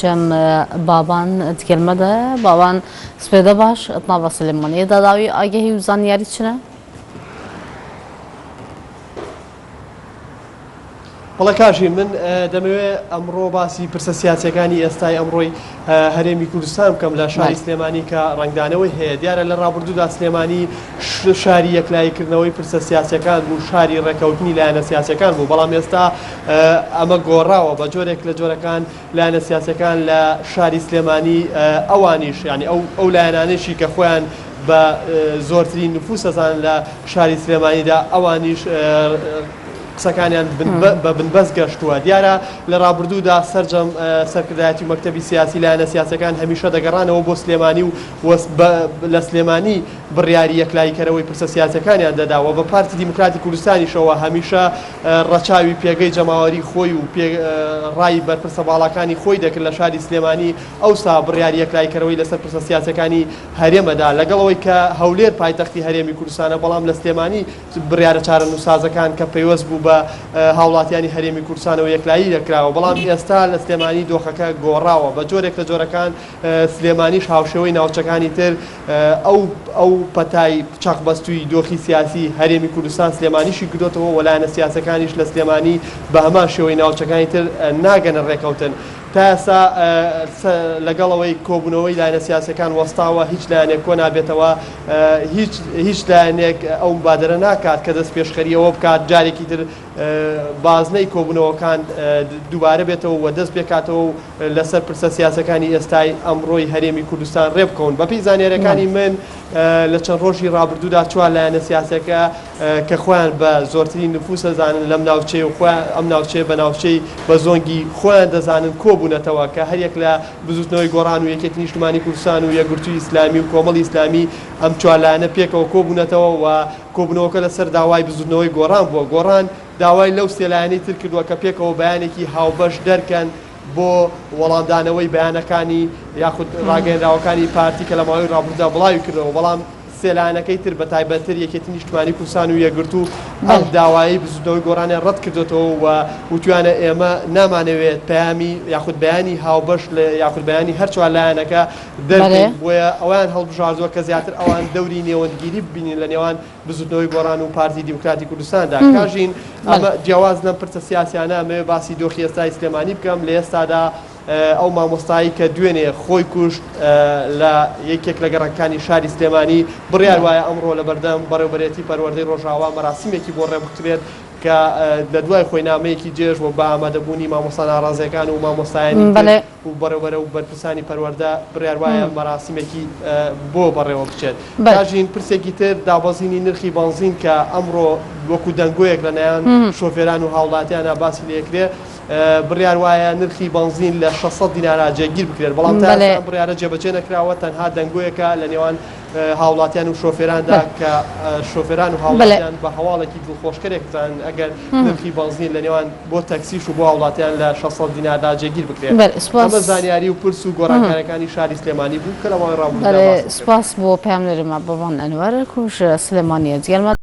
جم بابان تكلمده بابان سبيدا باش اطناب سليمانية داداوي آگهی و زانیاری چنه؟ بەڵێ کاژی من دەمەوێت ئەمڕۆ باسی پرسە سیاسیەکانی ئێستای ئەمڕۆی هەرێمی کوردستان بکەم لە شاری سلێمانی کە ڕنگدانەوەی هەیە دیارە لە ڕابردوودا سلێمانی شاری یەکلایکردنەوەی پرسە سیاسیەکان بوو شاری ڕێکەوتنی لایەنە سیاسیەکان بوو بەڵام ئێستا ئەمە گۆڕاوە بە جۆرێک لە جۆرەکان لایەنە سیاسیەکان لە شاری سلێمانی ئەوانیش ینی ئەو لایەنانێکی کە خۆیان بە زۆرترین نفوس ئەزان لە شاری سلێمانیدا ئەوانیش قسەکانیان بە بنبەست گەشتووە دیارە لە ڕابردوودا سەرجەم سەرکردایەتی و مەکتەبی سیاسی لایەنە سیاسەکان هەمیشە دەگەڕانەوە بۆ سلێمانی و لە سلێمانی بڕیاری یەکلایکەرەوەی پرسە سیاسەکانیان دەداوە بە پارتی دیموکراتی کوردستانیشەوە هەمیشە ڕەچاوی پێگەی جەماوەری خۆی و ڕای بەرپرسە باڵەکانی خۆی دەکرد لە شاری سلێمانی ئەوسا بڕیاری یەکلایکەرەوەی لەسەر پرسە سیاسەکانی هەرێمەدا لەگەڵەوەی کە هەولێر پایتەختی هەرێمی کوردستانە بەڵام لە سلێمانی بڕیارە چارەنووسازەکان کە پەیوەست بوو بە هاوڵاتیانی هەرێمی کوردستانەوە یەکلایی دەکراوە بەڵام ئێستا لە سلێمانی دۆخەکە گۆڕاوە بە جۆرێک لە جۆرەکان سلێمانیش هاوشێوەی ناوچەکانی تر ئەو پەتای چاقبەستووی دۆخی سیاسی هەرێمی کوردستان سلێمانیشی کردوتەوە وەلایەنە سیاسەکانیش لە سلێمانی بە هەمان شێوەی ناوچەکانی تر ناگەنە ڕێکەوتن تا ئێستا لەگەڵەوەی کۆبوونەوەی لایەنە سیاسەکان وەستاوە هیچ لایەنێک کۆ نابێتەوە هیچ لایەنێک ئەو مبادرە ناکات کە دەست پێشخەریەوە بکات جارێکی تر بازنەی کۆبوونەوەکان دووبارە بێتەوە و دەست بێکاتەوە و لەسەر پرسە سیاسەکانی ئێستای ئەمڕۆی هەرێمی کوردستان ڕێبکەون بەپی زانیاریەکانی من لە چەند ڕۆژی ڕابردوودا چوار لایەنە سیاسەکە کە خۆیان بە زۆرترین نفوس دەزانن لەم ناوچەی و ئەم ناوچەیە بە ناوچەی بە زۆنگی خۆیان دەزانن کۆبوونەتەوە کە هەرێک لە بزوتنەوەی گۆڕان و یەکێتی نیشتمانی کوردستان و یەکگرتووی ئیسلامی و کۆمەڵی ئیسلامی ئەم چوار لایەنە پێکەوە کۆبوونەتەوە و کۆبوونەوەکە لەسەر داوای بزوتنەوەی گۆڕان بووە گۆڕان داوای لەو سێ لایەنەی تر کردووە کە پێکەوە بەیانێکی هاوبەش دەرکەن بۆ وەڵامدانەوەی بەیانەکانی یاخود ڕاگەیەنراوەکانی پارتی کە لە ماوەی ڕابردوودا بڵاوی کردەوە بەڵام سێلایەنەکەی تر بە تایبەتتر یەکێتی نیشتمانی کوردستان و یەکگرتوو ئەم داوایی بزوتنەوەی گۆڕانیان ڕەت کردوێتەوە و وتوانە ئێمە نامانەوێت پەیامی یاخود بەیانی هاوبەش لە یاخود بەیانی هەر چوار لایەنەکە دەرکەین بۆیە ئەویان هەڵبژاردووە کە زیاتر ئەوان دەوری نێوەندگیری ببینین لە نێوان بزوتنەوەی گۆڕان و پارتی دیموکراتی کوردستاندا کاژین ئەمە جیاواز لەم پرسە سیاسیانە ئەمەوێت باسی دۆخی ئێستای سلێمانی بکەم لە ئێستادا ئەو مامۆستایی کە دوێنێ خۆی کوشت لە یەکێک لە گەڕەکانی شاری سلێمانی بڕیار وایە ئەمڕۆ لە بەردەم بەڕێوەبەرێتی پەروەردەی ڕۆژاوا مەراسیمێکی بۆ ڕێبکرێت کە لە دوای خۆی نامەیەکی جێژ و بە ئامادەبوونی مامۆستا ناڕازیەکان و مامۆستایانی و بەڕێوەبەرە و بەرپرسانی پەروەردە بڕیار وایە مەراسیمێکی بۆ بەڕێوە بچێت کاژین پرسێکی تر دابەزینی نرخی بەنزین کە ئەمڕۆ وەکو دەنگۆیەک لەلایەن شۆفێران و هاوڵاتیانە باسی لێکرێ بڕیار وایە نرخی بەنزین لە 600 دینارە جێگیر بکرێت بەڵام تا بڕیارە جێبەجێ نەکراوە تەنها دەنگۆیەکە لە نێوان هاوڵاتیان و شۆفێراندا کە شۆفێران و هاوڵاتیان بە هەواڵێکی دڵخۆشکەرێکتان ئەگەر نرخی بەنزین لە نێوان بۆ تەکسیش و بۆ هاوڵاتیان لە 600 دیناردا جێگیر بکرێت ئەمە زانیاری و پرس و گۆڕانکاریەکانی شاری سلێمانی بوو کە لەماوەی ڕابردوودا سپاس بۆ پێم لەرمە بەڵام ئەنوەر کوش سلێمانیە جگەرمە